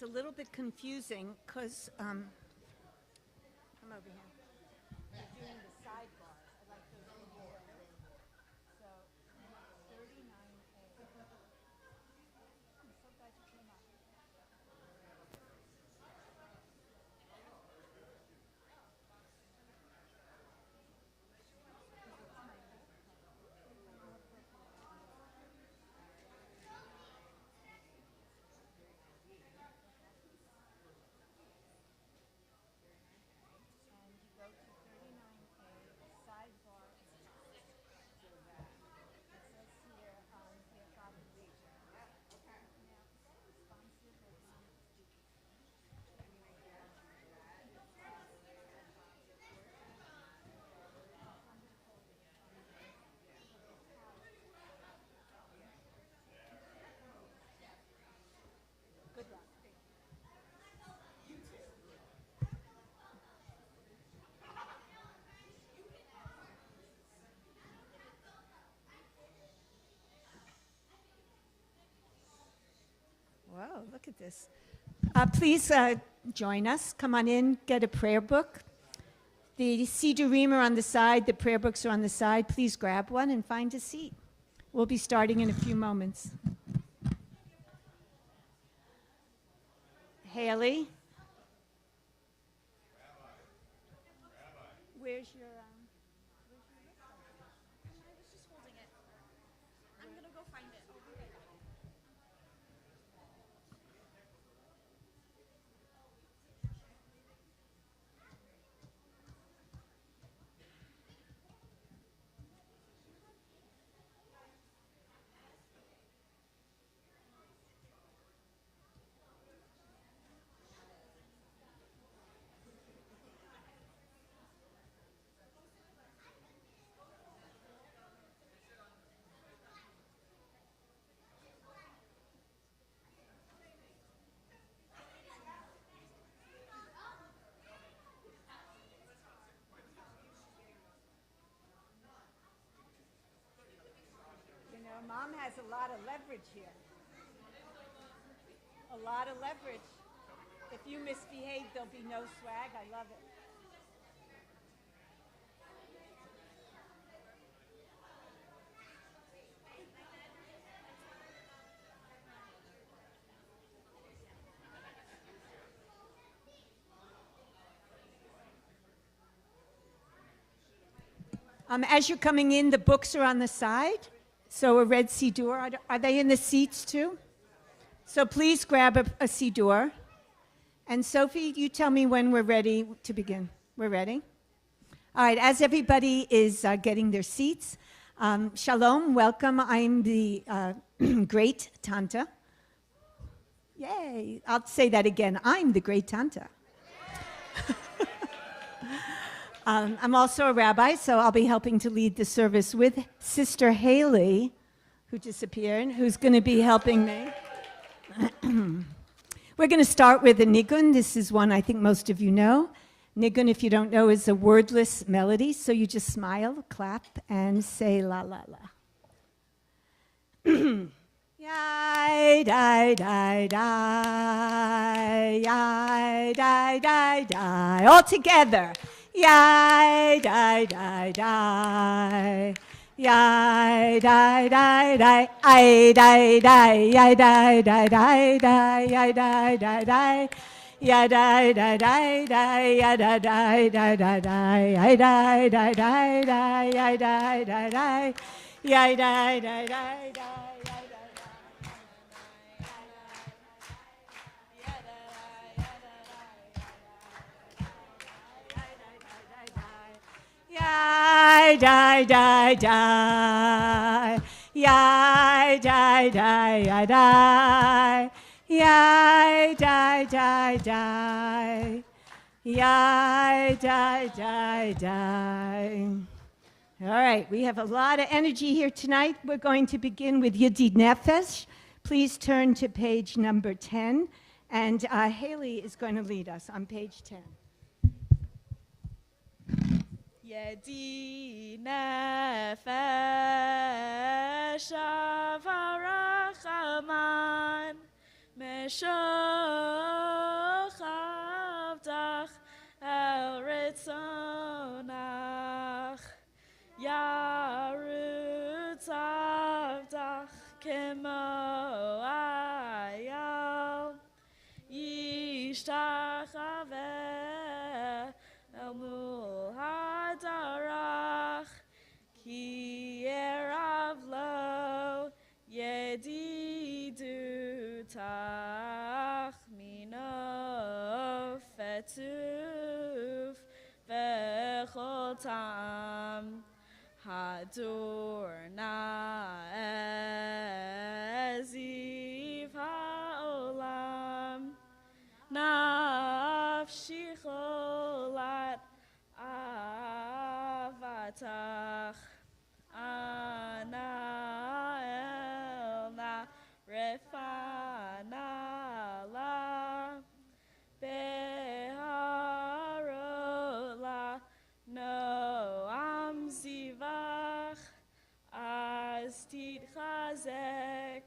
It's a little bit confusing because, come over here. We're doing the sidebars. I like those things better. So, 39A. I'm so glad you came up. And you go to 39A, sidebar. It says here, your father region. Now, is that responsive or not? Good luck. Whoa, look at this. Please join us. Come on in, get a prayer book. The Sidurim are on the side, the prayer books are on the side. Please grab one and find a seat. We'll be starting in a few moments. Haley? Where's your list? I was just holding it. I'm going to go find it. You know, Mom has a lot of leverage here. A lot of leverage. If you misbehave, there'll be no swag. I love it. As you're coming in, the books are on the side. So a red Siddur. Are they in the seats too? So please grab a Siddur. And Sophie, you tell me when we're ready to begin. We're ready? All right, as everybody is getting their seats, shalom, welcome. I'm the great Tanta. Yay, I'll say that again. I'm the great Tanta. I'm also a rabbi, so I'll be helping to lead the service with Sister Haley, who disappeared, who's going to be helping me. We're going to start with a nigun. This is one I think most of you know. Nigun, if you don't know, is a wordless melody, so you just smile, clap, and say la la la. Yai, die, die, die, yai, die, die, die. All together. Yai, die, die, die. Yai, die, die, die. Ai, die, die. Yai, die, die, die, die. Yai, die, die, die. Ya die, die, die, die. Ya die, die, die, die, die. Ai, die, die, die, die. Yai, die, die, die. Yai, die, die, die, die. Yai, die, die, die. Yai, die, die, yai, die. Yai, die, die, die. Yai, die, die, die. All right, we have a lot of energy here tonight. We're going to begin with Yedid Nefesh. Please turn to page number 10. And Haley is going to lead us on page 10. Yedi nefesh avarachaman meshor tzavdach kemo ayal yishtachaveh el mul hadarach ki erav lo yedidutach mino fetuf vechol tam hadur na'eziv ha'olam nafshi cholat avatach ana elna refana la beharola no amzivach az titchazek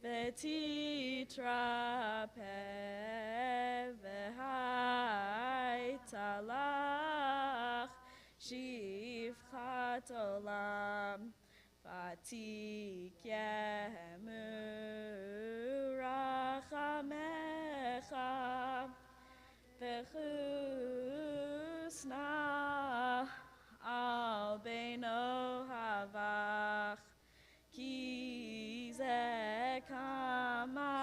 vetitrapeh v'haitalach shivchat olam vatikemu rachamecha v'chusna al beino havach ki ze kama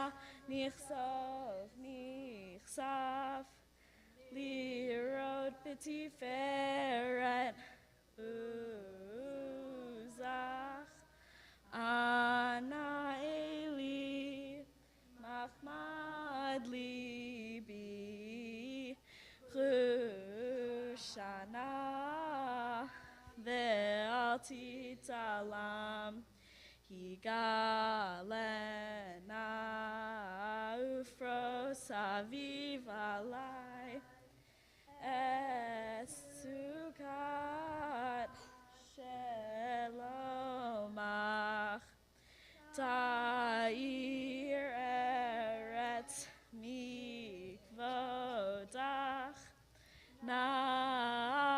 nichsaf lirot b'tiferet uzach ana eli machmad libi chushana ve'al titalam higalena ufros aviv alai esukat shelomach ta'ir eretz mikvodach nagila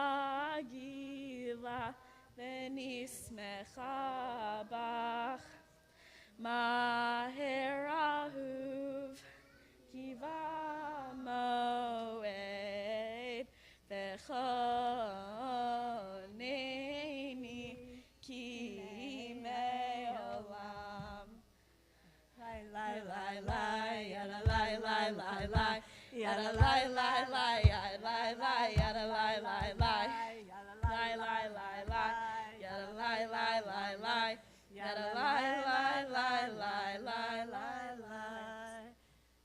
v'nismecha bach maher ahuv kiva moed v'choneni ki me'olam lai lai lai lai yada lai lai lai lai yada lai lai lai lai lai yada lai lai lai lai lai lai lai yada lai lai lai lai yada lai lai lai lai lai lai lai.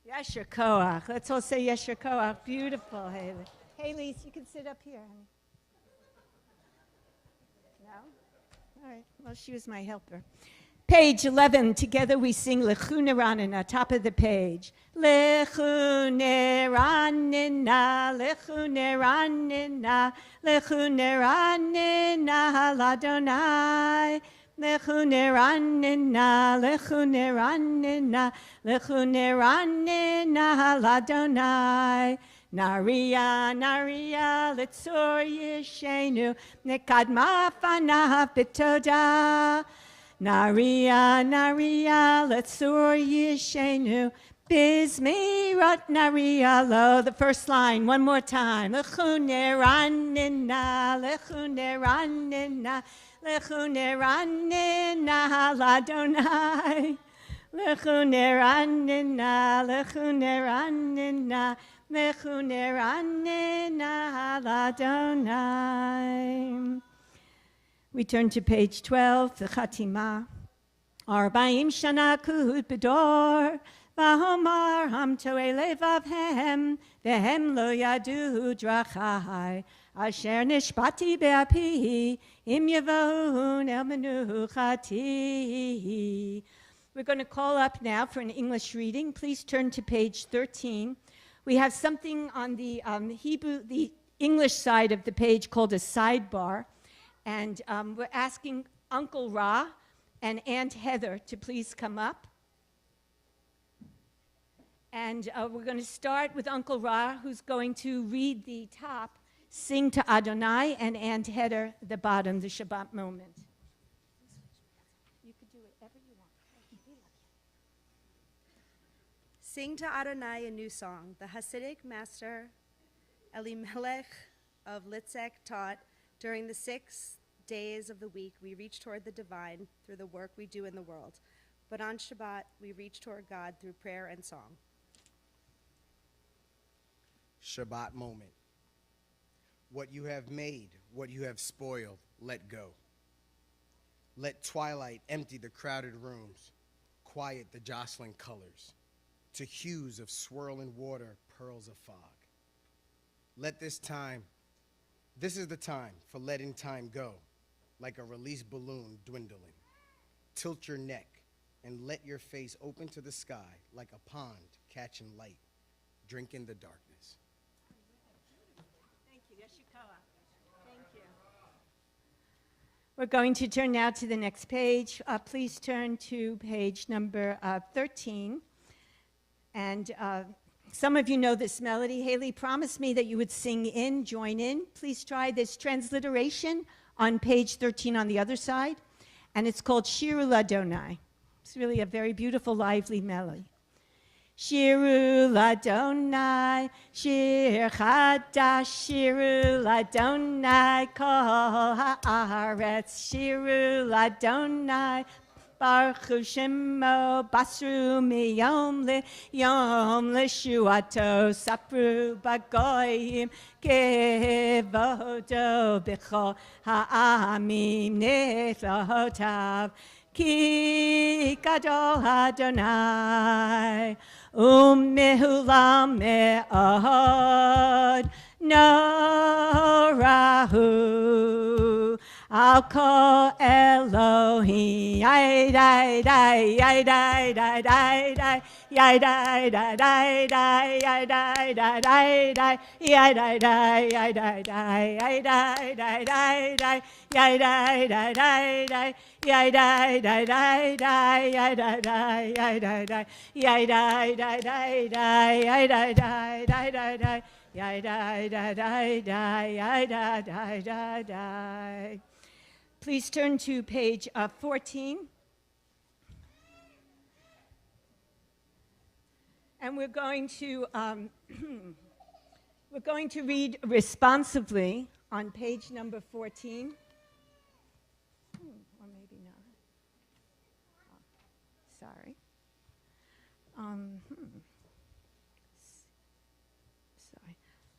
Yesher Koach. Let's all say Yesher Koach. Beautiful, Haley. Haley, you can sit up here, honey. No? All right. Well, she was my helper. Page 11. Together we sing Lechu Neranina, top of the page. Lechu Neranina, Lechu Neranina, Lechu Neranina, Ladonai. Lechu Neranina, Lechu Neranina, Lechu Neranina, Ladonai. Naria, Naria, Letzor Yeshenu, Nekadma Fanav B'toda. Naria, Naria, Letzor Yeshenu, Bizmirot Naria Lo. The first line, one more time. Lechu Neranina, Lechu Neranina, Lechu Neranina, Ladonai. Lechu Neranina, Lechu Neranina, Lechu Neranina, Ladonai. We turn to page 12, the Chatima. Arbaim shana kuhut bedor, v'homar hamto elevavhem, v'hem lo yadu drachai, asher nishbati be'api, im yavahun el menuchati. We're going to call up now for an English reading. Please turn to page 13. We have something on the the English side of the page called a sidebar. And we're asking Uncle Ra and Aunt Heather to please come up. And we're going to start with Uncle Ra, who's going to read the top, sing to Adonai, and Aunt Heather the bottom, the Shabbat moment. do whatever you want. We love you. Sing to Adonai a new song. The Hasidic master Elimelech of Litzek taught, during the 6 days of the week, we reach toward the divine through the work we do in the world. But on Shabbat, we reach toward God through prayer and song. Shabbat moment. What you have made, what you have spoiled, let go. Let twilight empty the crowded rooms, quiet the jostling colors, to hues of swirling water, pearls of fog. This is the time for letting time go, like a released balloon dwindling. Tilt your neck and let your face open to the sky like a pond catching light, drinking the darkness. Thank you. Yeshikoa. Thank you. We're going to turn now to the next page. Please turn to page number 13. And some of you know this melody. Haley promised me that you would join in. Please try this transliteration on page 13 on the other side. And it's called Shiru Ladonai. It's really a very beautiful, lively melody. Shiru Ladonai, Shir Chadash, Shiru Ladonai, Kol Haaretz, Shiru Ladonai, Baruch Hu Shemo, Basru Miyom Liyom Lishuato, Sapru Bagoyim, Kevodo B'chol Ha'amim Neflotav, Ki Gadol Adonai, Umehulam Me'od, Norahu, I'll call Elohim. Yai dai dai yai dai dai dai dai yai dai dai dai dai yai dai dai dai dai yai dai dai yai dai dai yai dai dai dai dai yai dai dai dai dai yai dai dai dai dai yai dai dai yai dai dai yai dai dai dai dai yai dai dai dai dai dai yai dai dai dai dai yai dai dai dai dai. Please turn to page 14. And we're going to read responsively on page number 14. Or maybe not. Oh, sorry.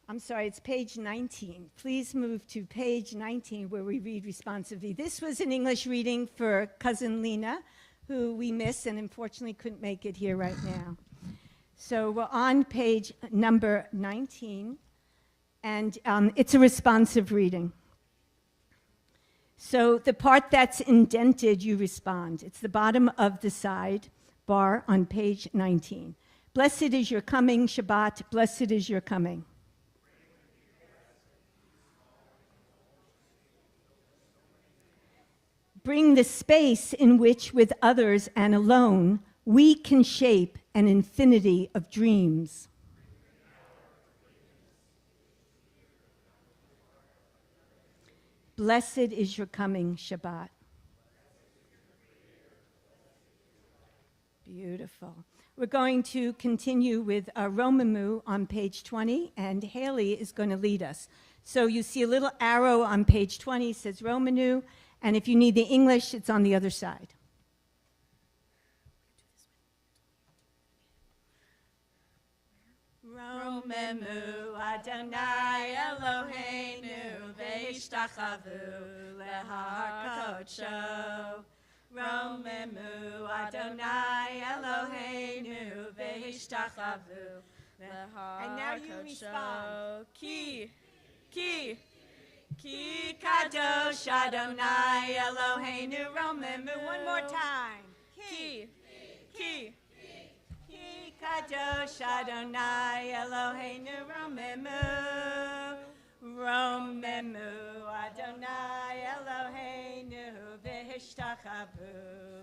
I'm sorry, it's page 19. Please move to page 19 where we read responsively. This was an English reading for cousin Lena, who we miss and unfortunately couldn't make it here right now. So we're on page number 19, and it's a responsive reading. So the part that's indented, you respond. It's the bottom of the side bar on page 19. Blessed is your coming, Shabbat, blessed is your coming. Bring the space in which, with others and alone, we can shape an infinity of dreams. Blessed is your coming, Shabbat. Beautiful. We're going to continue with Romamu on page 20, and Haley is going to lead us. So you see a little arrow on page 20, says Romanu, and if you need the English, it's on the other side. Romemu Adonai Eloheinu ve'ishtachavu lehar kodsho. Romemu Adonai Eloheinu ve'ishtachavu lehar kodsho. And now you respond. Ki kadosh Adonai Eloheinu Romemu. One more time. Ki kadosh Adonai Eloheinu Romemu. Romemu Adonai Eloheinu v'hishtachavu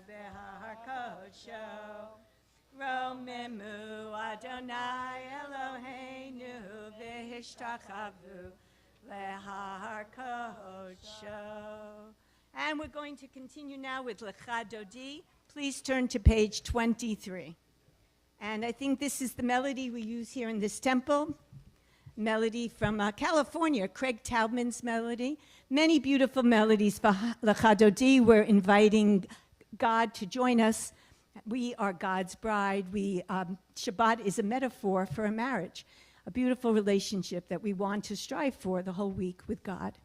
b'har kodsho. Romemu Adonai Eloheinu v'hishtachavu lehar kodsho. And we're going to continue now with Lecha Dodi. Please turn to page 23. And I think this is the melody we use here in this temple. Melody from California, Craig Taubman's melody. Many beautiful melodies for Lecha Dodi. We're inviting God to join us. We are God's bride. Shabbat is a metaphor for a marriage, a beautiful relationship that we want to strive for the whole week with God.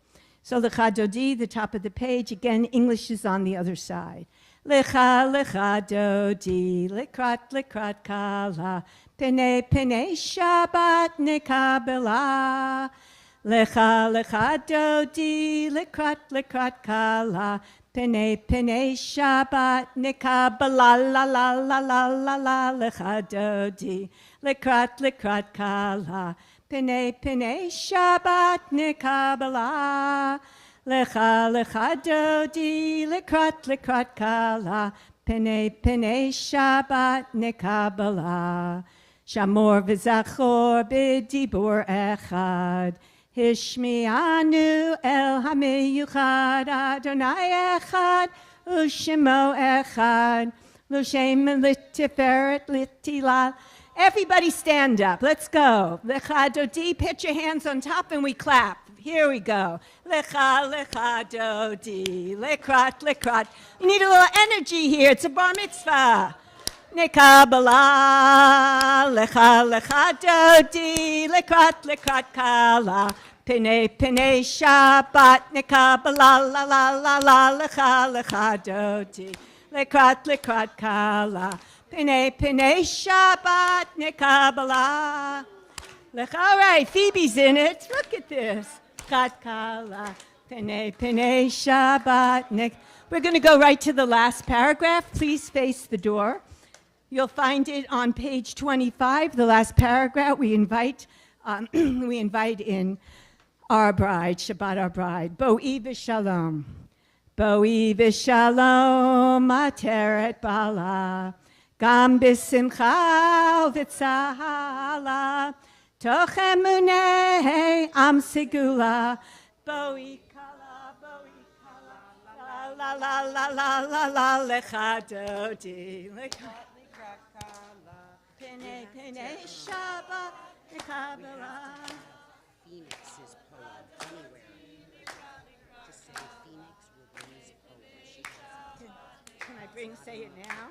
So Lecha Dodi, the top of the page. Again, English is on the other side. Lecha, lecha dodi, likrat kala, pene Shabbat nekabela. Lecha, lecha dodi, likrat kala, pene Shabbat nekabela, la la la la la la. Lecha dodi, likrat kala, pene Shabbat nekabela. Lecha dodi, likrat kala, pene Shabbat nekabela. Shamor v'zachor b'dibur echad, hishmianu el hamiyuchad, Adonai echad, u'shemo echad, l'shem l'tiferet l'tilal. Everybody stand up. Let's go. Lecha dodi, put your hands on top and we clap. Here we go. Lecha dodi, likrat. You need a little energy here. It's a bar mitzvah. Nekabela, lecha dodi, likrat kala, pene Shabbat nekabela, la la la la, lecha dodi, likrat kala, pene Shabbat nekabela. All right, Phoebe's in it. Look at this. Kala, pene Shabbat. We're going to go right to the last paragraph. Please face the door. You'll find it on page 25, the last paragraph. We invite in our bride, Shabbat our bride. Bo'i v'shalom. Bo'i v'shalom, ateret bala. Gam b'simcha v'tzahala. Toch emunei am segula. Bo'i kala, la la la la la la, lecha dodi. Pene Shabbat nekabela. Phoenix's poem anywhere. Just say Phoenix will bring his poem. Can I say it now?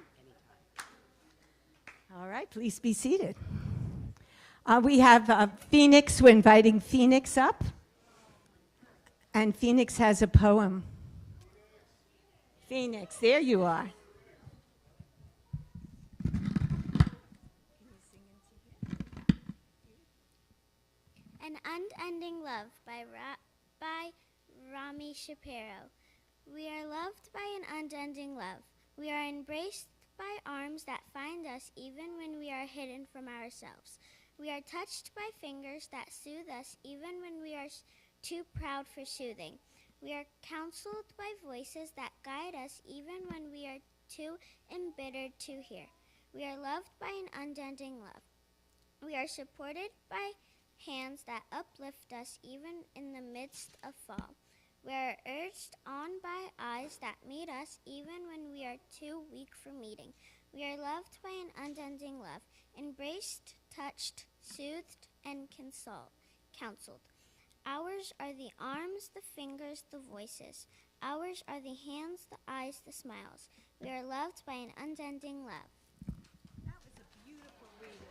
All right, please be seated. We have Phoenix. We're inviting Phoenix up. And Phoenix has a poem. Phoenix, there you are. An Unending Love by Rami Shapiro. We are loved by an unending love. We are embraced by arms that find us even when we are hidden from ourselves. We are touched by fingers that soothe us even when we are too proud for soothing. We are counseled by voices that guide us even when we are too embittered to hear. We are loved by an unending love. We are supported by hands that uplift us even in the midst of fall. We are urged on by eyes that meet us even when we are too weak for meeting. We are loved by an unending love, embraced, touched, soothed, and counseled. Ours are the arms, the fingers, the voices. Ours are the hands, the eyes, the smiles. We are loved by an unending love. That was a beautiful reading.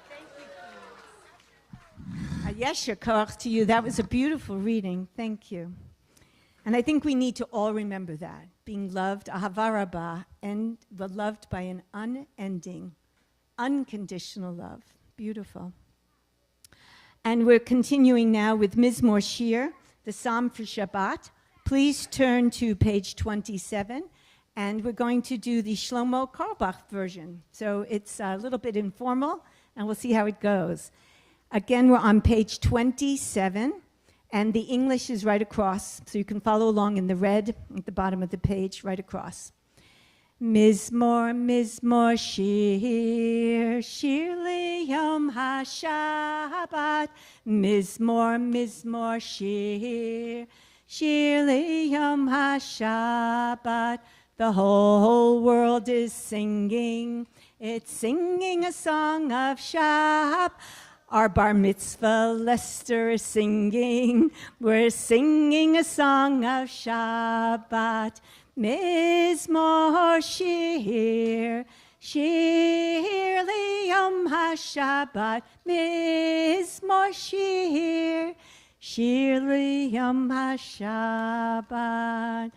Thank you, Phoenix. Yesher koach to you. That was a beautiful reading. Thank you. And I think we need to all remember that. Being loved, ahava rabah, and loved by an unending, unconditional love. Beautiful. And we're continuing now with Mizmor Shir, the Psalm for Shabbat. Please turn to page 27, and we're going to do the Shlomo Carlebach version. So it's a little bit informal, and we'll see how it goes. Again, we're on page 27, and the English is right across, so you can follow along in the red at the bottom of the page, right across. Mizmor, Mizmor Shir, Shir liyom HaShabbat. Mizmor, Mizmor Shir, Shir Yom HaShabbat. The whole world is singing. It's singing a song of Shabbat. Our bar mitzvah Lester is singing. We're singing a song of Shabbat. Mizmor Shir. Shir Yom HaShabbat. Mizmor Shir. Shir Yom HaShabbat.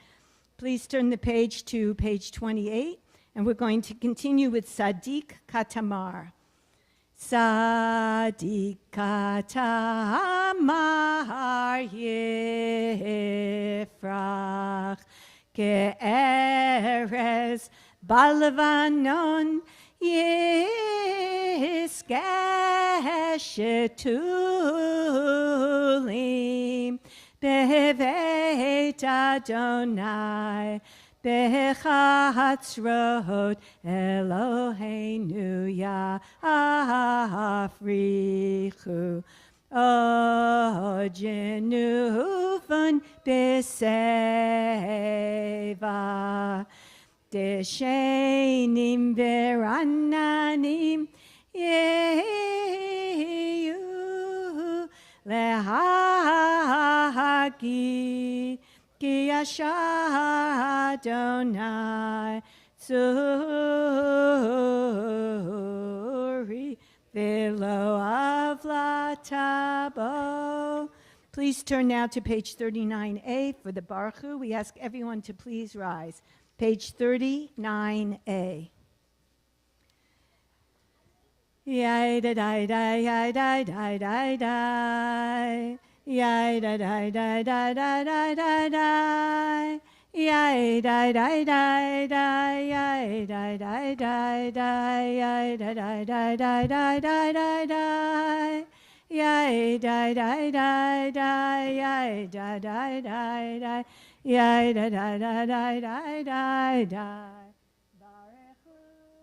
Please turn the page to page 28, and we're going to continue with Sadiq Katamar. Sadiq Katamar Yifrach Ke'erez Balavanon Yiskeshetulim Beveit Adonai Bechatzrot Eloheinu Yafrichu Ojenufun Beseva Deshenim Verananim Yehu Lehagi Ki Adonai Zuri Velo Avlatabo. Please turn now to page 39A for the Baruch Hu. We ask everyone to please rise. Page 39A. Yai da da da yai da da da da. Yai da da da da da da da da. Yai da da da da. Yai da da da da. Yai da da da da da da da da. Yai da da da da. Yai da da da da. Yai da da da da da da da. Barechu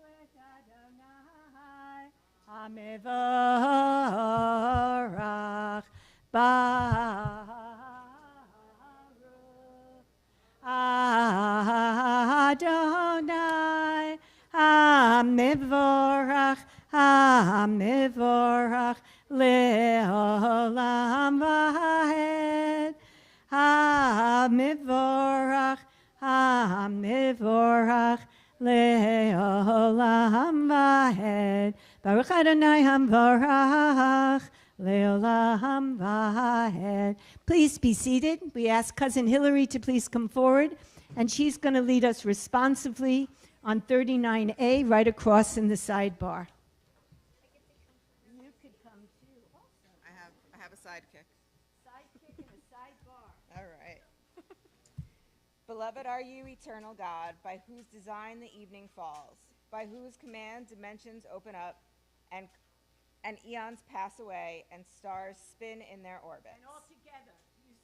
et Adonai Hamevorach Baruch Adonai Hamevorach Hamevorach Leolam Vahed Hamivorach, Hamivorach, Leolam Vahed. Baruch Adonai Hamvorach, Leolam Vahed. Please be seated. We ask Cousin Hillary to please come forward, and she's going to lead us responsively on 39A, right across in the sidebar. You could come too. I have a sidekick. Sidekick and a sidebar. All right. Beloved are you, eternal God, by whose design the evening falls, by whose command dimensions open up, and eons pass away, and stars spin in their orbits. And all together,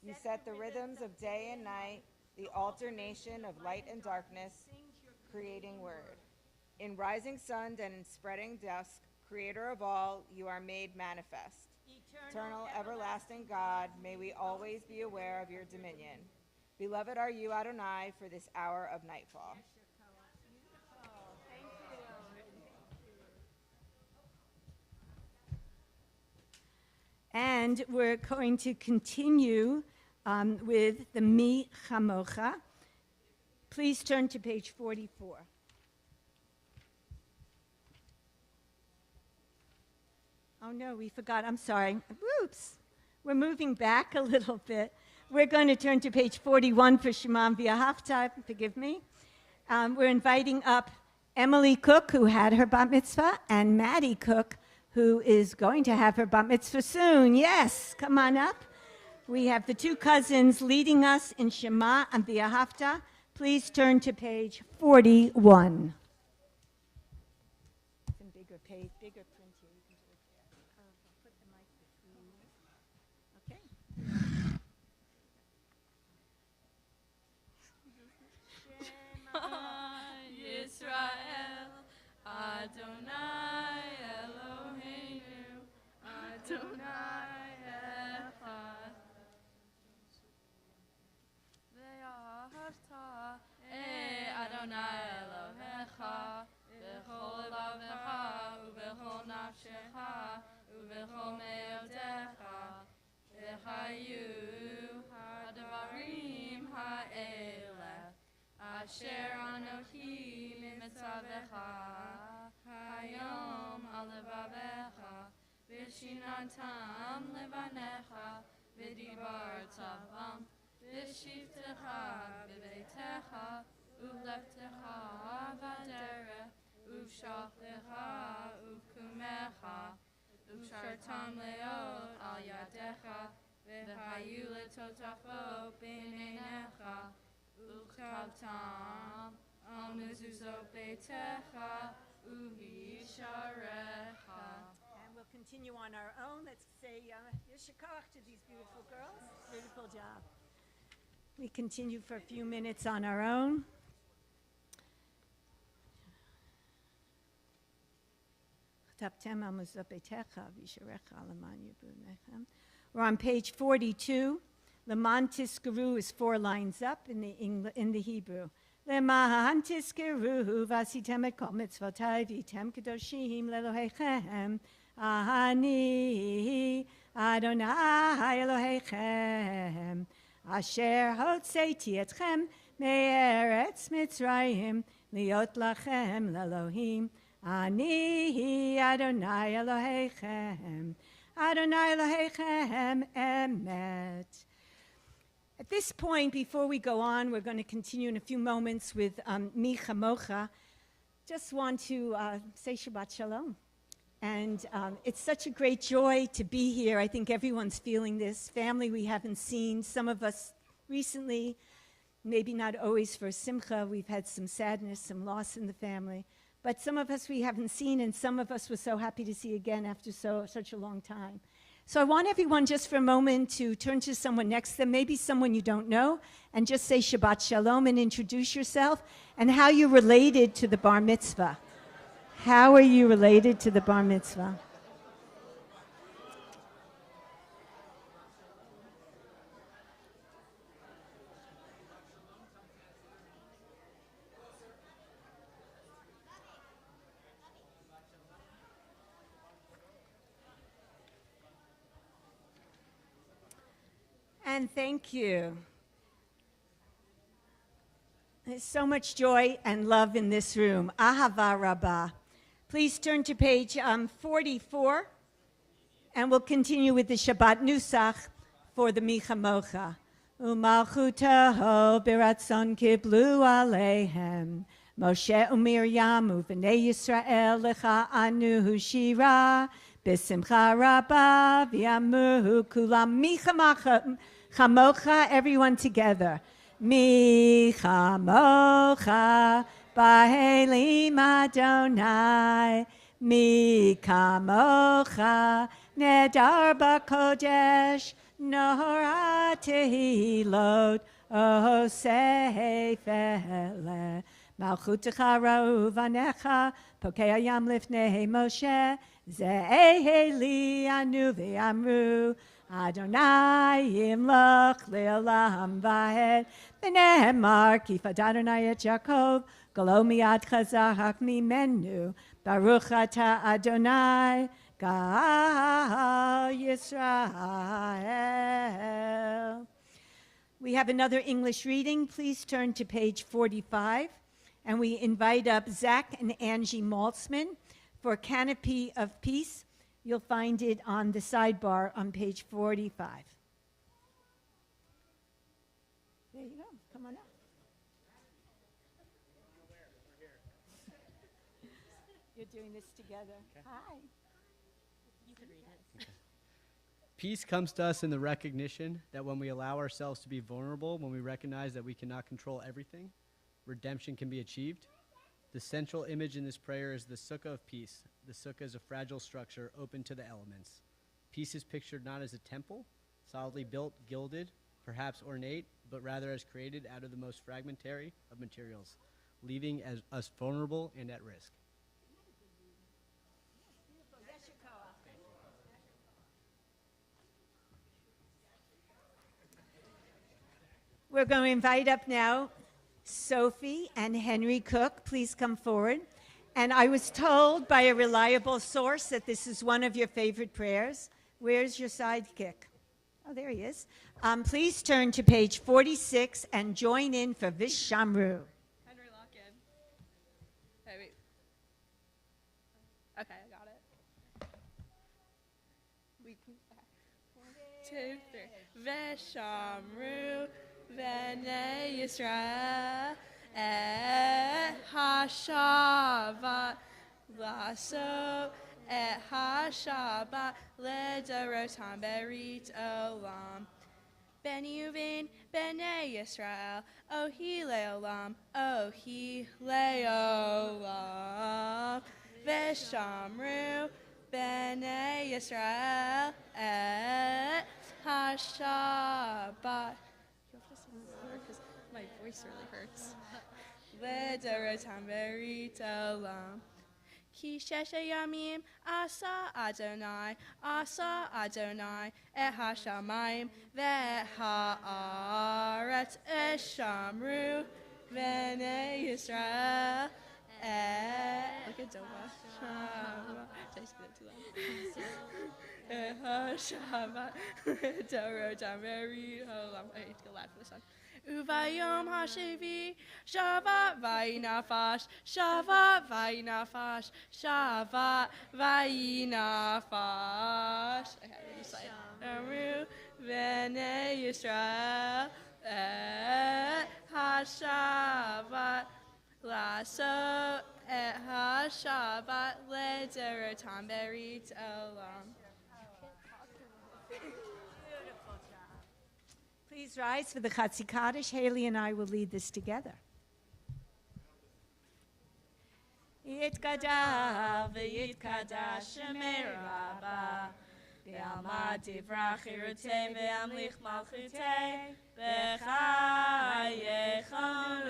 You set the rhythms of day and night, the alternation of light and darkness, creating word. In rising sun and in spreading dusk, creator of all, you are made manifest. Eternal, everlasting God, may we always be aware of your dominion. Beloved are you, Adonai, for this hour of nightfall. And we're going to continue with the Mi Chamocha. Please turn to page 44. Oh no, we forgot. I'm sorry. Whoops. We're moving back a little bit. We're going to turn to page 41 for Shema V'Ahavta. Forgive me. We're inviting up Emily Cook, who had her bat mitzvah, and Maddie Cook, who is going to have her bat mitzvah soon. Yes, come on up. We have the two cousins leading us in Shema and V'Ahavta. Please turn to page 41. Some bigger page, bigger print here. You can do it there. I'll put the mic between. Okay. Yisrael, Adonai Eloheinu, Adonai Echad. levavecha hayom al levavecha vishinantam levanecha vidibartavam vishivtecha bevetecha uvleftecha vaderech uvshachlecha uvkumecha uvshartam leot al yadecha v'hayu letotafot b'neinecha uvchavtam al mezuzot beitecha uvisharecha. And we'll continue on our own. Let's say Yeshikach to these beautiful girls. Beautiful job. We continue for a few minutes on our own. We're on page 42. Leman Tiskaru is 4 lines up in the Hebrew. Leman Tiskaru vasitem et kol mitzvotai v'item kedoshim lelohechem ani Adonai Elohechem asher hotzeiti etchem me'eretz Mitzrayim liot lachem lelohim Ani Adonai Elohechem, Adonai Elohechem emet. At this point, before we go on, we're going to continue in a few moments with Mi Chamocha. Just want to say Shabbat Shalom. And it's such a great joy to be here. I think everyone's feeling this. Family we haven't seen, some of us recently, maybe not always for Simcha. We've had some sadness, some loss in the family. But some of us we haven't seen, and some of us were so happy to see again after such a long time. So I want everyone just for a moment to turn to someone next to them, maybe someone you don't know, and just say Shabbat Shalom and introduce yourself and how you're related to the Bar Mitzvah. How are you related to the Bar Mitzvah? And thank you. There's so much joy and love in this room. Ahava Rabbah. Please turn to page 44, and we'll continue with the Shabbat Nusach for the Mi Chamocha. Umalchutaho biratzon kiblu aleihem. Moshe uMiriam uvnei Yisrael lecha anu shira. B'simcha rabba v'yamuhu kulam mi chamocha, everyone together. Mi chamocha b'helim Adonai. Mi chamocha nedar b'kodesh nora tehilot o seifele. Malchutecha ra'u vanecha pokei hayam lifnei Moshe. Ze'eheli anu ve'amru Adonai yimloch le'olam va'ed v'nehemar kifad Adonai et Yaakov golo miad chazak mimenu baruch ata Adonai gal Yisrael. We have another English reading. Please turn to page 45, and we invite up Zach and Angie Maltzman for Canopy of Peace. You'll find it on the sidebar on page 45. There you go. Come on up. You're doing this together. Okay. Hi. You can read it. Peace comes to us in the recognition that when we allow ourselves to be vulnerable, when we recognize that we cannot control everything, redemption can be achieved. The central image in this prayer is the sukkah of peace. The sukkah is a fragile structure open to the elements. Peace is pictured not as a temple, solidly built, gilded, perhaps ornate, but rather as created out of the most fragmentary of materials, leaving us vulnerable and at risk. We're going to invite up now Sophie and Henry Cook. Please come forward. And I was told by a reliable source that this is one of your favorite prayers. Where's your sidekick? Oh, there he is. Please turn to page 46 and join in for Vishamru. Henry, lock in. Hey, wait. We can 1, 2, 3. Veshamru Bnei Yisrael et Hashavat Lasso et Hashabat Ledorotam Berit Olam. Ben Yuvin, Bnei Yisrael, Ohi Leolam, Ohi Leolam. Veshamru, Bnei Yisrael, et Hashabat. You have to sing louder because my voice really hurts. Ledorotam Berit Olam. Ki sheshe yamim asa Adonai et hashamayim ve'et haaretz eshamru v'nei Yisrael look at Dova. Did I say that too loud? Et hashavat dorotam berit olam. I need to go loud for this one. Uvayom hashivi, shavat vayinafash, shavat vayinafash, shavat vayinafash. Okay, we decide. Amru v'nei Yisrael et hashavat laso et hashavat ledorotam berit olam. Please rise for the Chatzi Kaddish. Haley and I will lead this together. Yitkadav v'yitkadash shemei Rabba Be'alma tivrach chirutei ve'amlich malchutei B'chayechon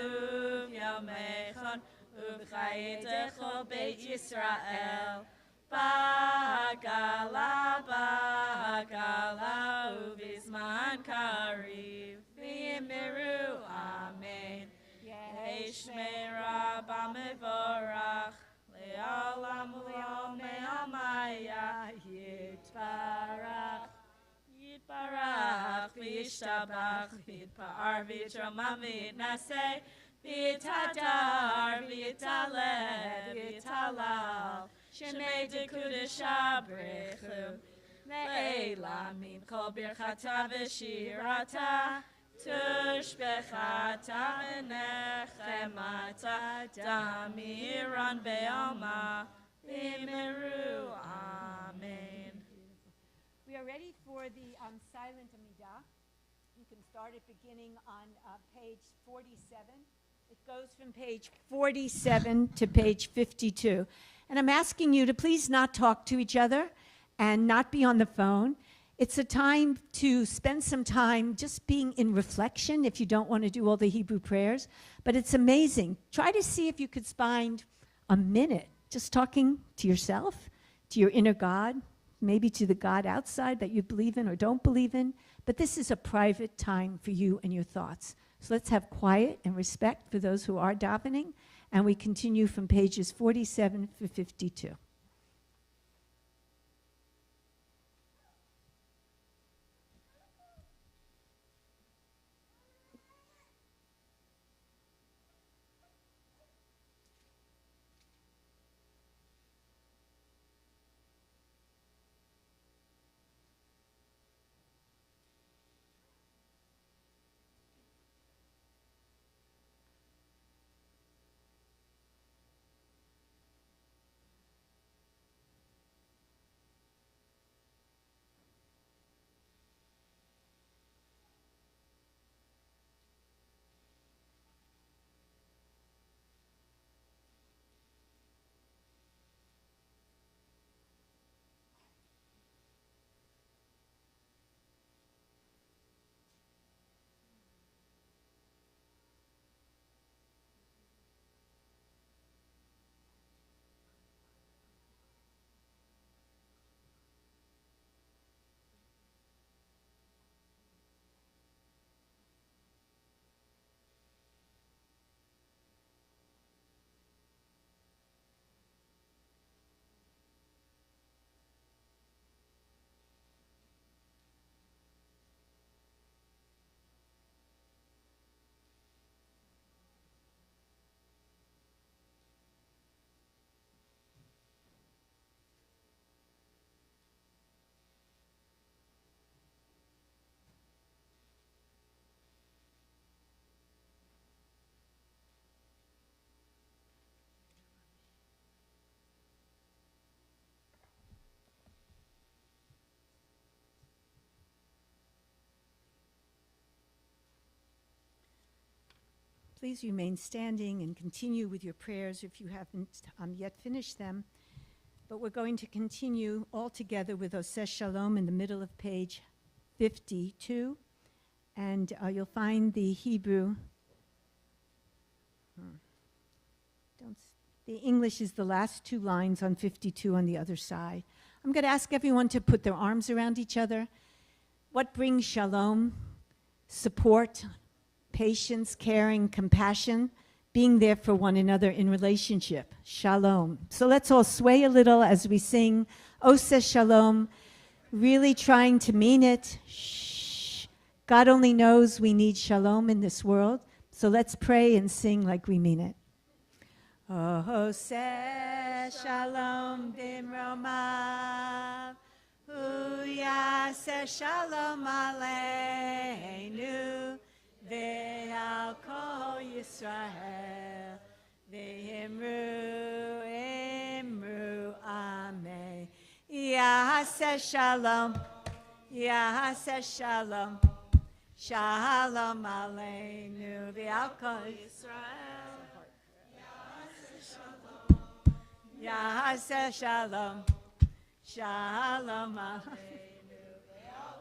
u'v'yomechon u'v'chayetecho Beit Yisrael Ba'agala u'vizman kariv v'yimiru amen Yeshmei Rabba mevorach le'olam u'le'om me'amaya Yitbarach v'yishtabach v'yitpa'ar v'yitromam v'yitnaseh v'yitadar v'yitaleh v'yitalal Shemei dekudesha brechu le'ela min kol birchata v'shirata tushbechata v'nechemata damiran be'alma v'imiru amen. We are ready for the silent Amidah. You can start it beginning on page 47. It goes from page 47 to page 52. And I'm asking you to please not talk to each other and not be on the phone. It's a time to spend some time just being in reflection if you don't want to do all the Hebrew prayers. But it's amazing. Try to see if you could find a minute just talking to yourself, to your inner God, maybe to the God outside that you believe in or don't believe in. But this is a private time for you and your thoughts. So let's have quiet and respect for those who are davening. And we continue from pages 47 to 52. please remain standing and continue with your prayers if you haven't yet finished them. But we're going to continue all together with Oseh Shalom in the middle of page 52. And you'll find the Hebrew. The English is the last two lines on 52 on the other side. I'm going to ask everyone to put their arms around each other. What brings shalom? Support, patience, caring, compassion, being there for one another in relationship. Shalom. So let's all sway a little as we sing Oseh Shalom, really trying to mean it. Shh. God only knows we need shalom in this world. So let's pray and sing like we mean it. Oseh Shalom bimromav, hu yaseh shalom aleinu, ve'al kol Yisrael, ve'imru imru amen. Yaseh shalom, yaseh shalom, shalom aleinu, ve'al kol Yisrael. Yaseh shalom, shalom aleinu,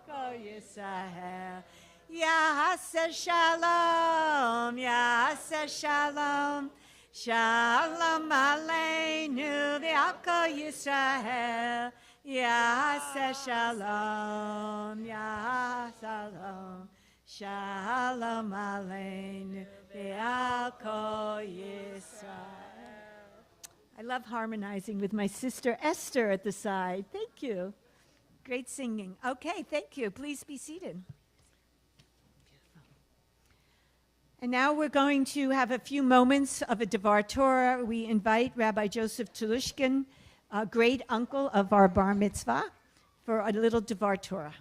kol Yisrael. Yaseh shalom, yaseh shalom, shalom aleinu, kol Yisrael. Yaseh shalom, yaseh shalom aleinu, kol Yisrael. I love harmonizing with my sister Esther at the side. Thank you. Great singing. Okay, thank you. Please be seated. And now we're going to have a few moments of a Devar Torah. We invite Rabbi Joseph Tulushkin, a great uncle of our bar mitzvah, for a little Devar Torah.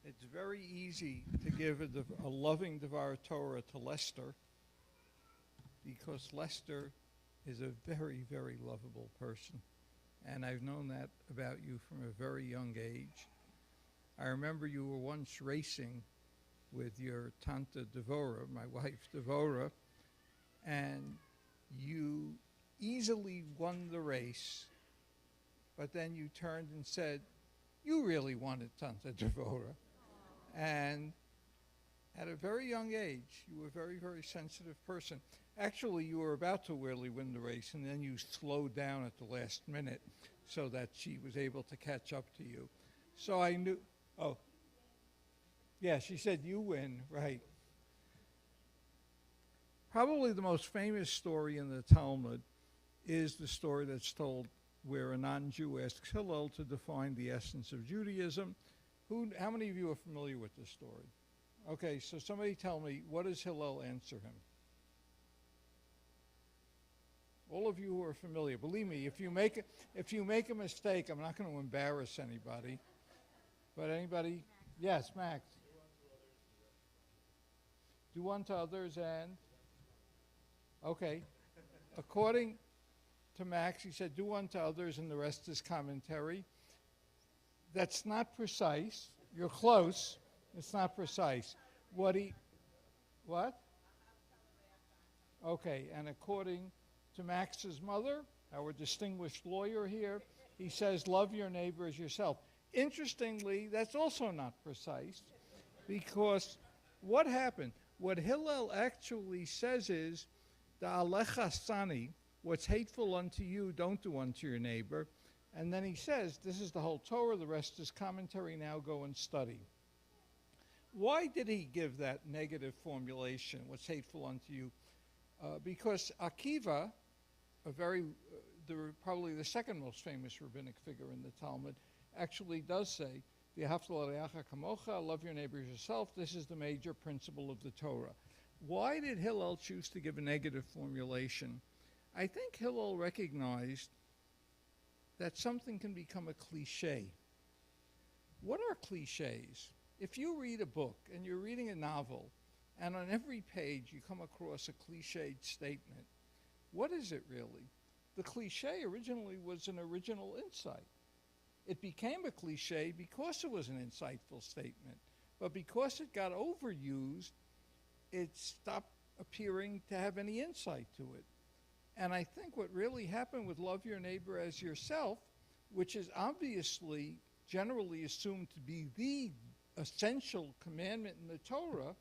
It's very easy to give a loving Devar Torah to Lester, because Lester is a very, very lovable person. And I've known that about you from a very young age. I remember you were once racing with your Tanta Devora, my wife Devora, and you easily won the race, but then you turned and said, you really wanted Tanta Devora. And at a very young age, you were a very, very sensitive person. Actually, you were about to really win the race, and then you slowed down at the last minute so that she was able to catch up to you. So I knew, oh, yeah, she said, you win, right. Probably the most famous story in the Talmud is the story that's told where a non-Jew asks Hillel to define the essence of Judaism. How many of you are familiar with this story? Okay, so somebody tell me, what does Hillel answer him? All of you who are familiar, believe me, if you make a mistake, I'm not going to embarrass anybody. But anybody? Yes, Max. Do unto others and? Okay. According to Max, he said, do unto others, and the rest is commentary. That's not precise. You're close. It's not precise. What? Okay, and according to Max's mother, our distinguished lawyer here, he says, love your neighbor as yourself. Interestingly, that's also not precise, because what happened? What Hillel actually says is, the alecha sani, what's hateful unto you, don't do unto your neighbor. And then he says, this is the whole Torah, the rest is commentary, now go and study. Why did he give that negative formulation, what's hateful unto you? Because Akiva, probably the second most famous rabbinic figure in the Talmud, actually does say, love your neighbor as yourself. This is the major principle of the Torah. Why did Hillel choose to give a negative formulation? I think Hillel recognized that something can become a cliche. What are cliches? If you read a book and you're reading a novel, and on every page you come across a cliched statement, what is it really? the cliche originally was an original insight. It became a cliche because it was an insightful statement. But because it got overused, it stopped appearing to have any insight to it. And I think what really happened with love your neighbor as yourself, which is obviously generally assumed to be the essential commandment in the Torah,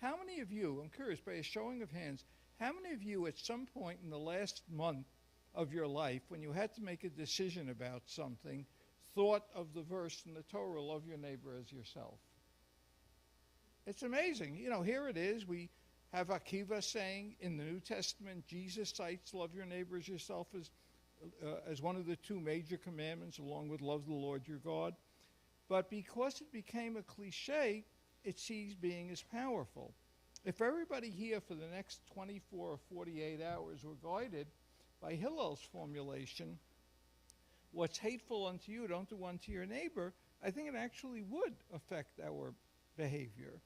how many of you, I'm curious, by a showing of hands, how many of you at some point in the last month of your life, when you had to make a decision about something, thought of the verse in the Torah, love your neighbor as yourself? It's amazing. You know, here it is. We have Akiva saying in the New Testament, Jesus cites love your neighbor as yourself as one of the two major commandments, along with love the Lord your God. But because it became a cliche, it ceased being as powerful. If everybody here for the next 24 or 48 hours were guided by Hillel's formulation, what's hateful unto you, don't do unto your neighbor, I think it actually would affect our behavior.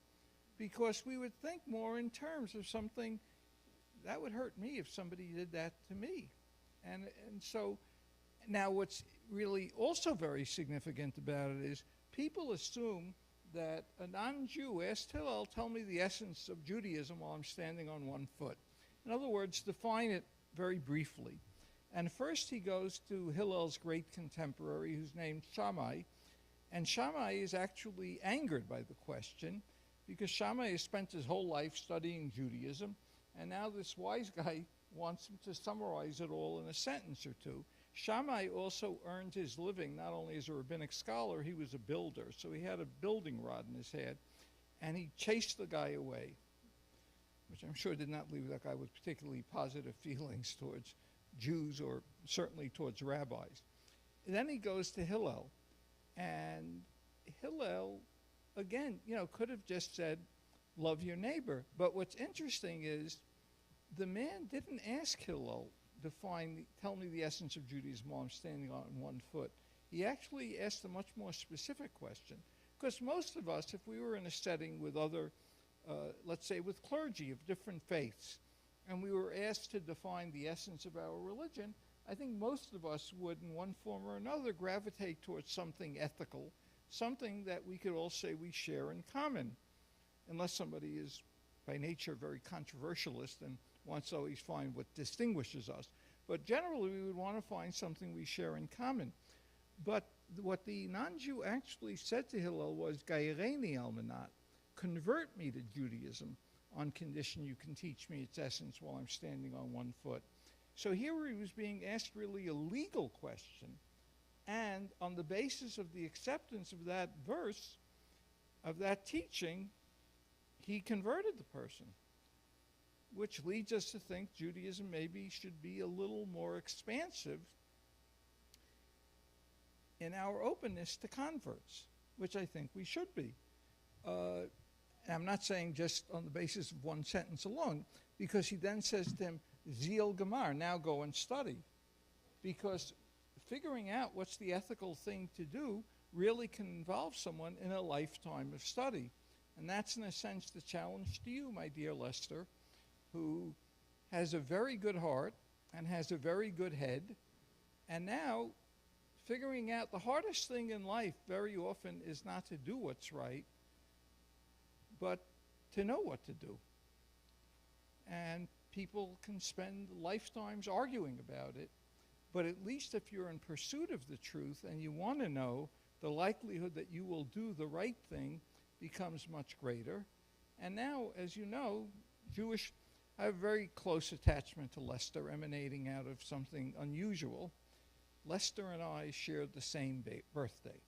Because we would think more in terms of something that would hurt me if somebody did that to me. And so now what's really also very significant about it is people assume that a non-Jew asked Hillel, tell me the essence of Judaism while I'm standing on one foot. In other words, define it very briefly. And first he goes to Hillel's great contemporary, who's named Shammai. And Shammai is actually angered by the question, because Shammai has spent his whole life studying Judaism, and now this wise guy wants him to summarize it all in a sentence or two. Shammai also earned his living not only as a rabbinic scholar, he was a builder, so he had a building rod in his head, and he chased the guy away, which I'm sure did not leave that guy with particularly positive feelings towards Jews or certainly towards rabbis. And then he goes to Hillel, and Hillel, again, could have just said, love your neighbor. But what's interesting is the man didn't ask Hillel, tell me the essence of Judaism while I'm standing on one foot. He actually asked a much more specific question. Because most of us, if we were in a setting with other, let's say with clergy of different faiths, and we were asked to define the essence of our religion, I think most of us would, in one form or another, gravitate towards something ethical, something that we could all say we share in common, unless somebody is by nature very controversialist and wants to always find what distinguishes us. But generally, we would want to find something we share in common. But what the non-Jew actually said to Hillel was, Gaireni almanat, convert me to Judaism on condition you can teach me its essence while I'm standing on one foot. So here he was being asked really a legal question, and on the basis of the acceptance of that verse, of that teaching, he converted the person, which leads us to think Judaism maybe should be a little more expansive in our openness to converts, which I think we should be. I'm not saying just on the basis of one sentence alone, because he then says to him, Zeal Gemar, now go and study. Because figuring out what's the ethical thing to do really can involve someone in a lifetime of study. And that's, in a sense, the challenge to you, my dear Lester, who has a very good heart and has a very good head. And now, figuring out the hardest thing in life very often is not to do what's right, but to know what to do. And people can spend lifetimes arguing about it, but at least if you're in pursuit of the truth and you want to know, the likelihood that you will do the right thing becomes much greater. And now, as you know, I have a very close attachment to Lester, emanating out of something unusual. Lester and I shared the same birthday.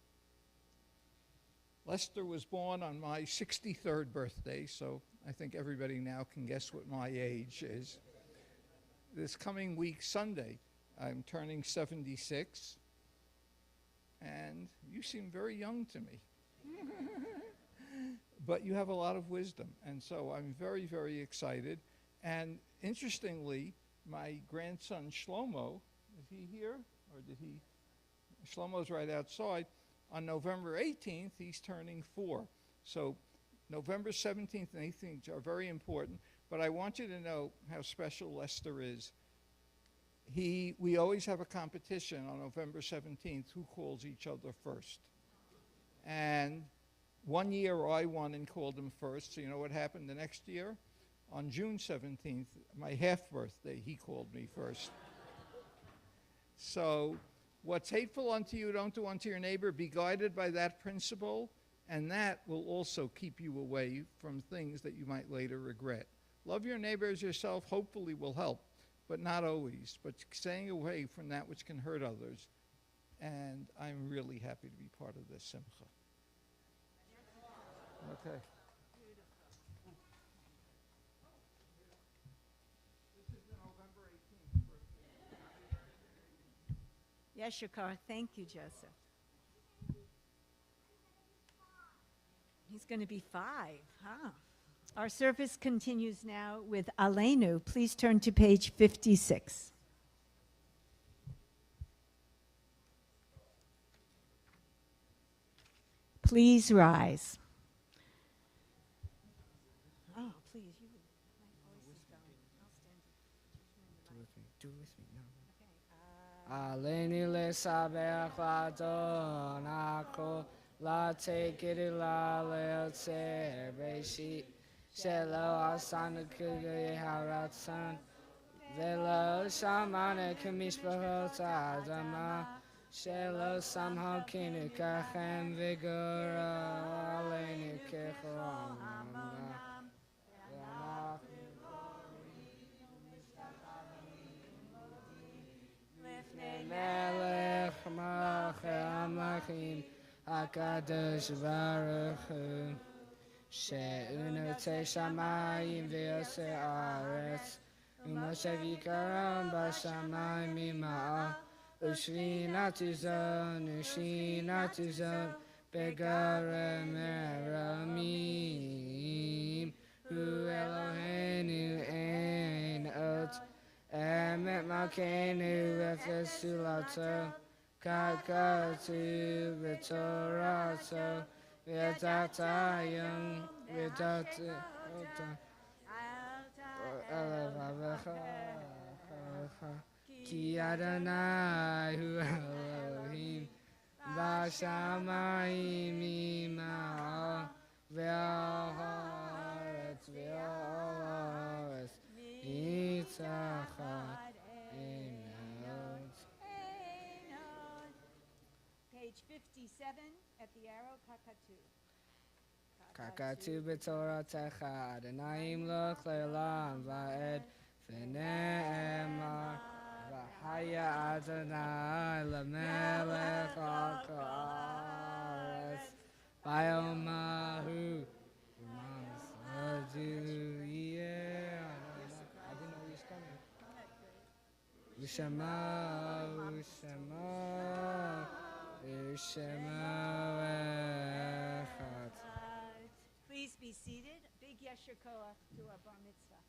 Lester was born on my 63rd birthday, so I think everybody now can guess what my age is. This coming week, Sunday, I'm turning 76, and you seem very young to me. But you have a lot of wisdom, and so I'm very, very excited. And interestingly, my grandson Shlomo, is he here? Or did he? Shlomo's right outside. On November 18th, he's turning 4. So November 17th and 18th are very important. But I want you to know how special Lester is. we always have a competition on November 17th, who calls each other first. And one year I won and called him first. So you know what happened the next year? On June 17th, my half birthday, he called me first. So what's hateful unto you, don't do unto your neighbor. Be guided by that principle, and that will also keep you away from things that you might later regret. Love your neighbor as yourself, hopefully will help, but not always. But staying away from that which can hurt others. And I'm really happy to be part of this simcha. Okay. This is the November 18th birthday. Yeshikar, thank you, Joseph. He's going to be 5, huh? Our service continues now with Aleinu. Please turn to page 56. Please rise. Oh, please, you. My voice is going. I'll stand. Aleni le sabeach la donako la tekiri la leotzer beshi shelo asana kuge haratsan velo shamane kamishpahot adama shelo samha kinu kachem vigora aleni kechom Melech Malchim Hakadosh Baruch Hu She'unote Shamayim V'yosei Aretz U'moshe V'ikaram B'Shamayim Mima'ah U'shvina Tuzon Begarem Meramim Hu Eloheinu Ein Ot Emet Malkeinu Efesulato Kakatu V'Torato V'Datayim V'Datayim Ki Adonai Hu Elohim B'Shamayim Ima'ah V'Haaretz V'Haaretz Page 57 at the arrow, Kakatu. Kakatu b'Toratecha Adonai loch le'olam va'ed v'ne'emar v'haya Adonai l'melech al ha'aretz v'yomahu v'masadu yeh I didn't know he was coming. Ushama, Ushama, Ushama Echad. Please be seated. Big Yesher Koach to our bar mitzvah.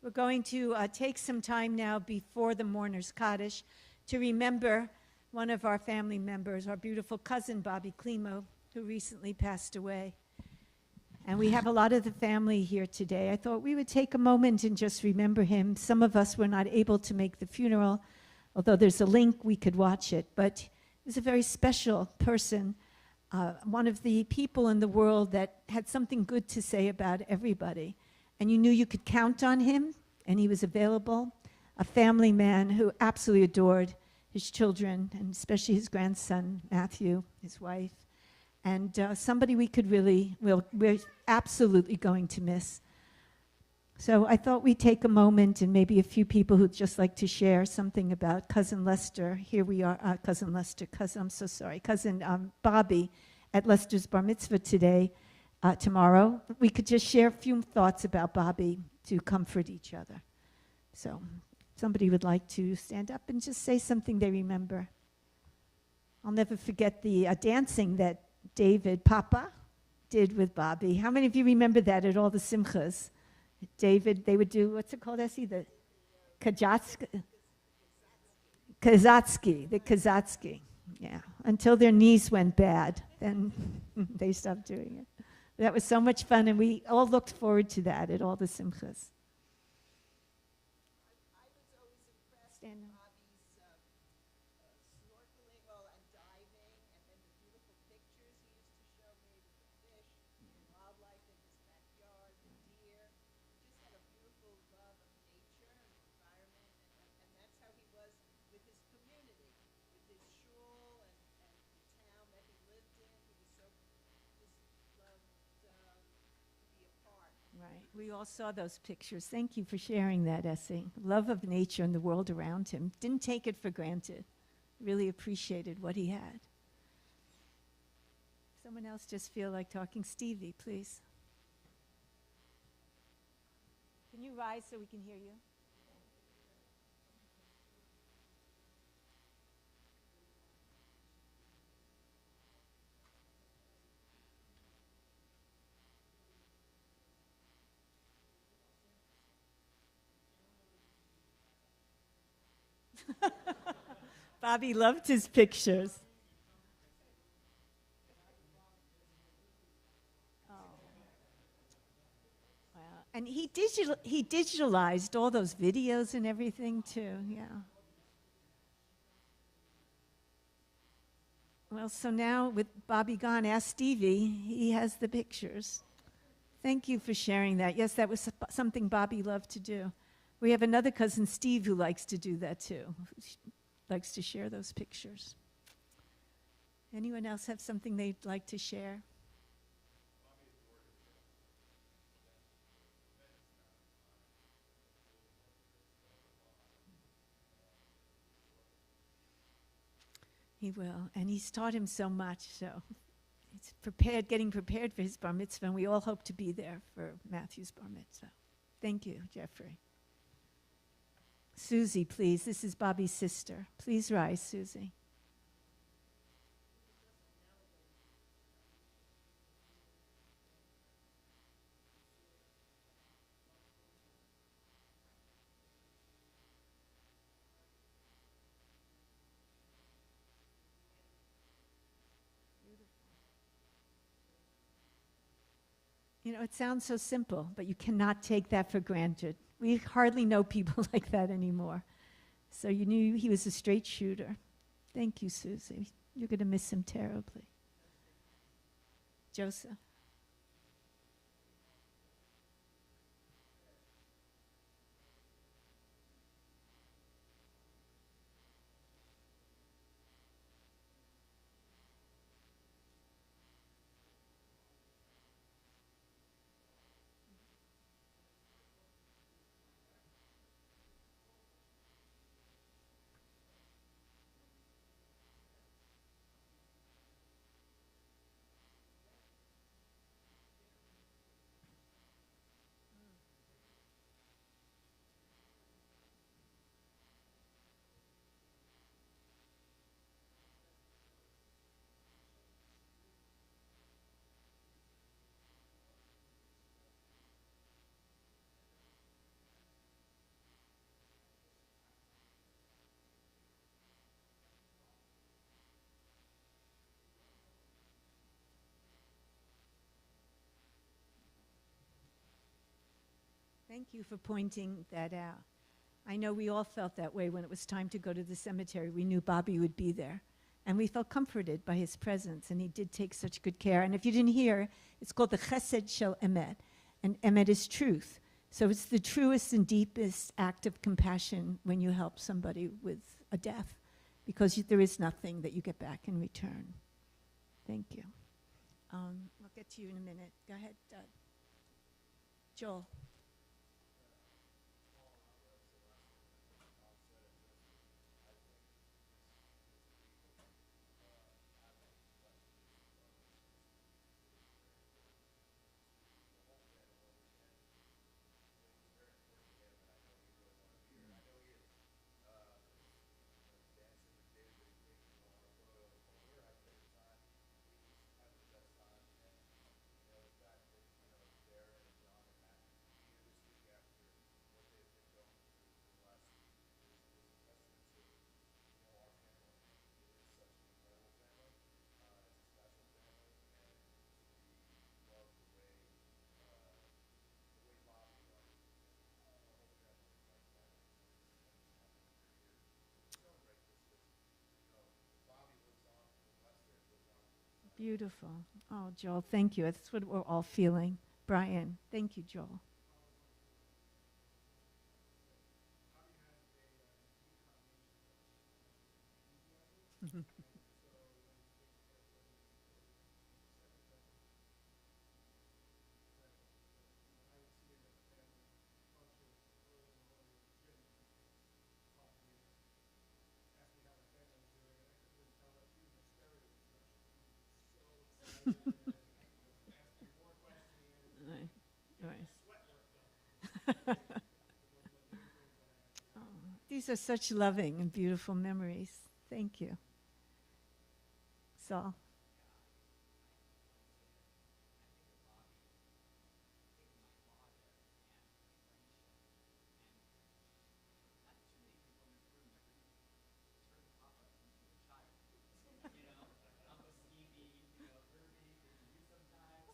We're going to take some time now before the mourner's Kaddish to remember one of our family members, our beautiful cousin Bobby Klimo, who recently passed away. And we have a lot of the family here today. I thought we would take a moment and just remember him. Some of us were not able to make the funeral, although there's a link, we could watch it. But he was a very special person, one of the people in the world that had something good to say about everybody. And you knew you could count on him, and he was available. A family man who absolutely adored his children, and especially his grandson, Matthew, his wife. And somebody we could really, we're absolutely going to miss. So I thought we'd take a moment, and maybe a few people who'd just like to share something about Cousin Lester. Here we are, Cousin Bobby at Lester's bar mitzvah today, tomorrow. We could just share a few thoughts about Bobby to comfort each other. So somebody would like to stand up and just say something they remember. I'll never forget the dancing that David Papa did with Bobby. How many of you remember that at all the simchas? David, they would do, what's it called, Essie? The Kazatsky. Yeah, until their knees went bad. Then they stopped doing it. That was so much fun, and we all looked forward to that at all the simchas. I was always impressed Stand with up. Bobby's snorkeling, and diving, and then the beautiful pictures he used to show me with the fish, wildlife in his backyard, the deer. He just had a beautiful love of nature and the environment, and that's how he was with his community, with his shul and the town that he lived in. He was so just loved to be a part. Right. We all saw those pictures. Thank you for sharing that, Essie. Love of nature and the world around him. Didn't take it for granted. Really appreciated what he had. Someone else just feel like talking? Stevie, please. Can you rise so we can hear you? Bobby loved his pictures. Oh. Wow. And he digitalized all those videos and everything too, yeah. Well, so now with Bobby gone, ask Stevie. He has the pictures. Thank you for sharing that. Yes, that was something Bobby loved to do. We have another cousin, Steve, who likes to do that too. Likes to share those pictures. Anyone else have something they'd like to share? He will, and he's taught him so much, so it's prepared, getting prepared for his bar mitzvah, and we all hope to be there for Matthew's bar mitzvah. Thank you, Jeffrey. Susie, please. This is Bobby's sister. Please rise, Susie. You know, it sounds so simple, but you cannot take that for granted. We hardly know people like that anymore. So you knew he was a straight shooter. Thank you, Susie. You're going to miss him terribly. Joseph. Thank you for pointing that out. I know we all felt that way when it was time to go to the cemetery. We knew Bobby would be there. And we felt comforted by his presence, and he did take such good care. And if you didn't hear, it's called the Chesed Shel Emet, and Emet is truth. So it's the truest and deepest act of compassion when you help somebody with a death, because there is nothing that you get back in return. Thank you. I'll get to you in a minute. Go ahead, Joel. Beautiful. Oh, Joel, thank you. That's what we're all feeling. Brian, thank you, Joel. Right. Oh, these are such loving and beautiful memories. Thank you. Saul.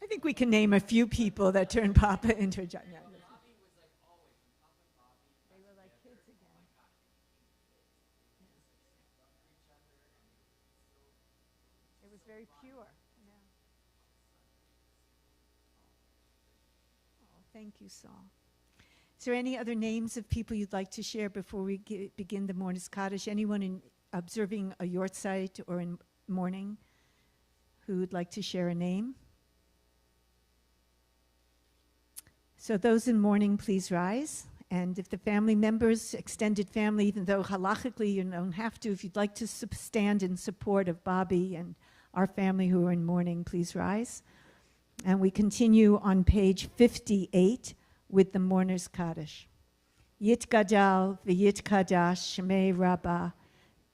I think we can name a few people that turned Papa into a giant. Yeah. They were like kids again. It was very pure. Yeah. Oh, thank you, Saul. Is there any other names of people you'd like to share before we begin the Mourner's Kaddish? Anyone in observing a yort site or in mourning who would like to share a name? So those in mourning, please rise. And if the family members, extended family, even though halachically you don't have to, if you'd like to stand in support of Bobby and our family who are in mourning, please rise. And we continue on page 58 with the Mourner's Kaddish. Yitgadal v'yitkadash shemei rabbah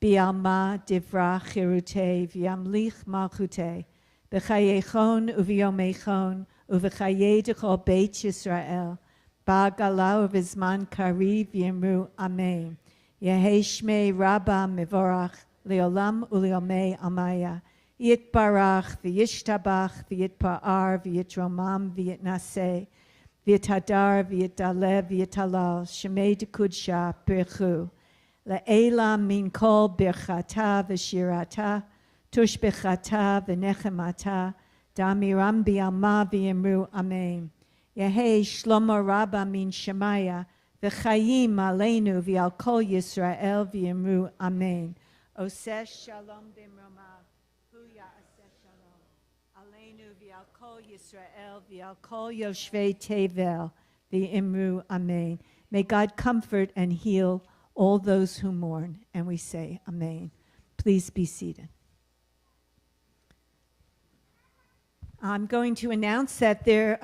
bi'alma divra chirutei v'yamlich malchutei b'chayechon uv'yomechon uv'chayei dechol beit Yisrael ba'gala uv'zman kariv yimru amen. Yehei shmei rabbah mevorach leolam uleomei amaya yitbarach v'yishtabach v'yitpa'ar v'yitromam v'yitnaseh V'yitadar v'yitdaleh v'yitalal shemei dekudsha birchu le'ela min kol birchata v'shirata tushbechata v'nechemata damiram bi'alma v'yimru amen. Yehei shlomo rabba min shemaya v'chayim aleinu v'al kol Yisrael v'yimru amen. Oseh shalom b'mroma hu ya'aseh shalom aleinu v'al kol Yisrael v'al kol yoshvei tevel v'imru amen. May God comfort and heal all those who mourn, and we say amen. Please be seated. I'm going to announce that there,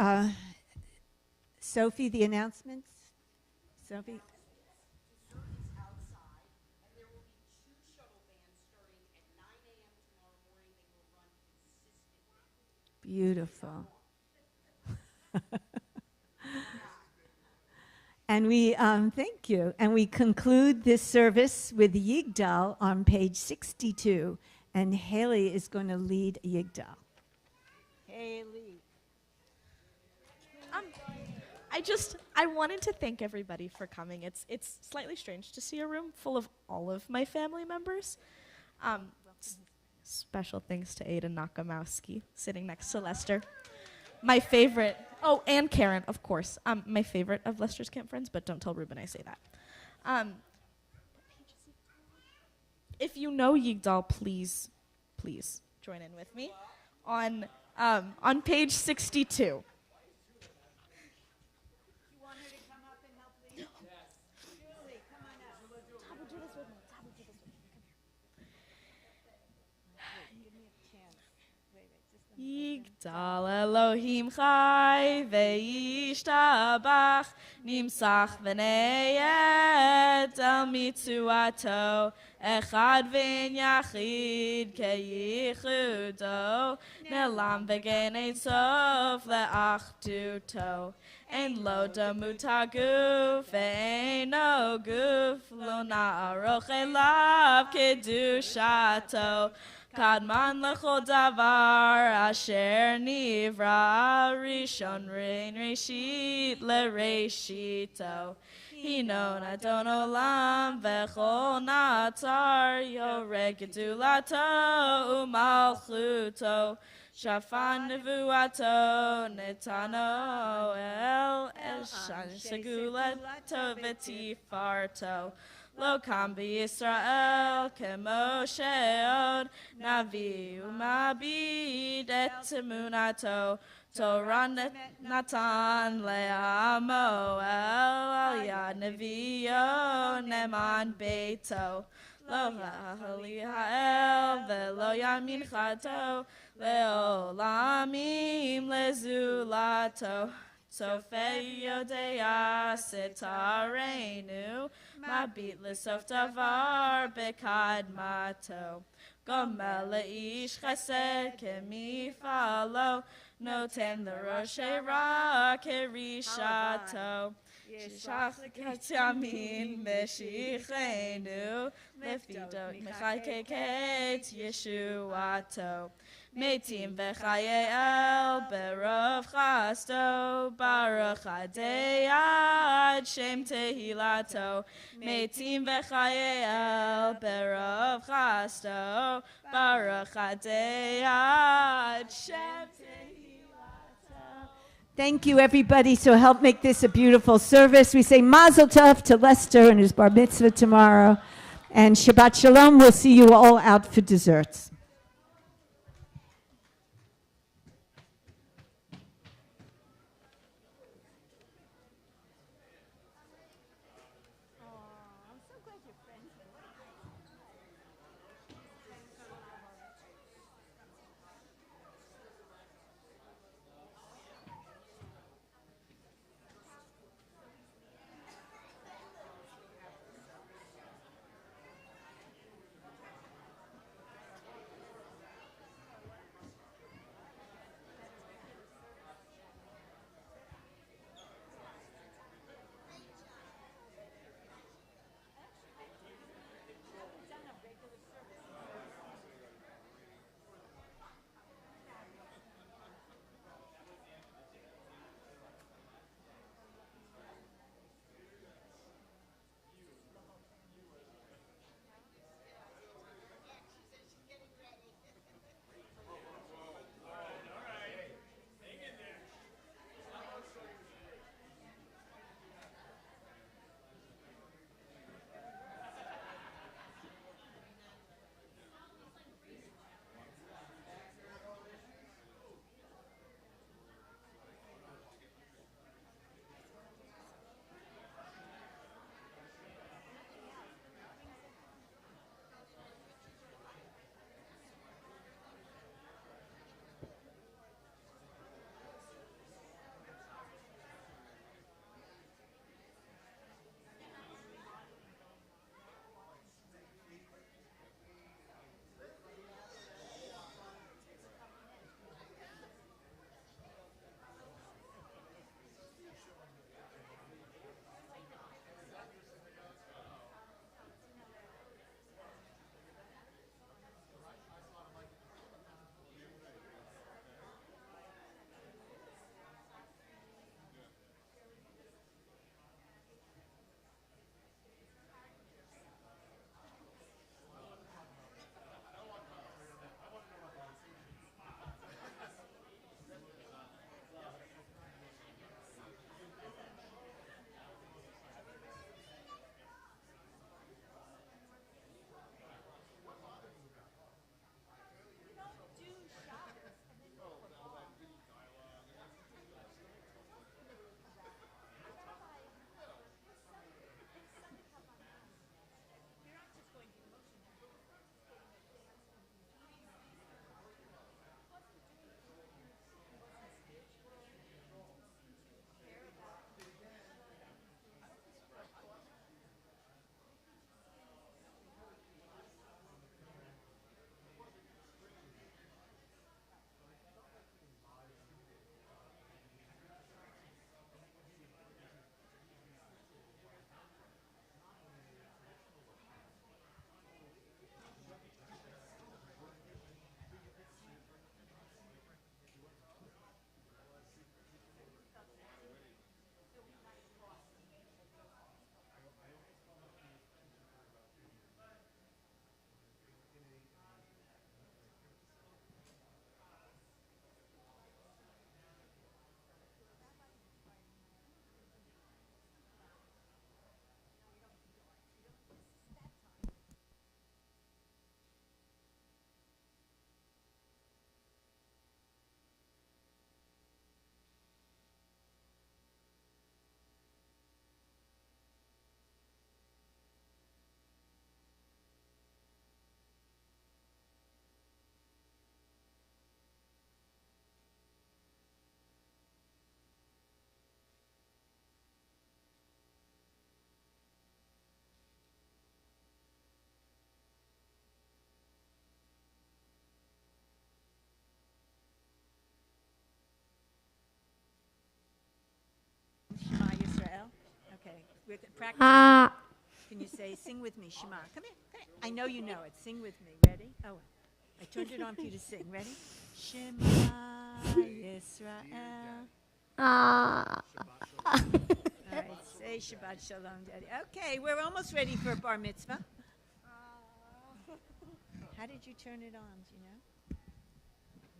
Sophie, the announcements. Sophie. Beautiful. And we, thank you. And we conclude this service with Yigdal on page 62. And Haley is going to lead Yigdal. Haley. I wanted to thank everybody for coming. It's slightly strange to see a room full of all of my family members. Special thanks to Ada Nakamowski, sitting next to Lester. My favorite, and Karen, of course. My favorite of Lester's camp friends, but don't tell Ruben I say that. If you know Yigdal, please join in with me on page 62. Yigdal Elohim chai ve'yishtabach nimsach v'neyet el mitzuato echad v'in yachid ke'yichudo nelam v'gen ein sof le'achduto ein lo damut haguf ve'eino guf lo na'aroch elav kedushato Kadman lechol davar asher nivra rishon rein reshit lereshito Hinon Adon Olam Vechol Natzar Yoreg Gedulato Umalchuto Shafan Nevuato Netano El Shan Segulato Vetifarto Lo Kambi Israel Kemoshe Od Navi Umabid Et Emunato Torah Natan Le'amo El Aliyah Nevio Neman Beito Lo Ha'el Velo Yamin Chato Le'olamim Lezulato Sofei Yodea Sitarenu Mabit L'sof Davar Bekadmato Gomel Le'ish Chesed Kemifalo Noten L'Roshei Ra Kerishato Shachkat Yamin Meshichenu Lefidot Mechai Keket Yeshuato Metim v'chayel berov chasto baruch adei shem tehilato. Metim v'chayel berov chasto baruch adei shem tehilato. Thank you, everybody. So help make this a beautiful service. We say Mazel Tov to Lester and his bar mitzvah tomorrow. And Shabbat Shalom. We'll see you all out for desserts. We're practice. Ah. Can you say, sing with me, Shema? Come here, come here. I know you know it. Sing with me. Ready? Oh, I turned it on for you to sing. Ready? Shema Yisrael. Ah. All right, say Shabbat Shalom, Daddy. Okay, we're almost ready for bar mitzvah. How did you turn it on? Do you know?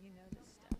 You know this stuff.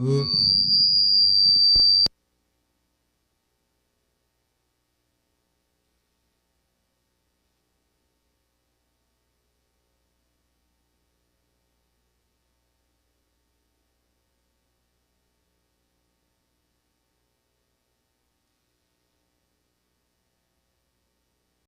Ooh.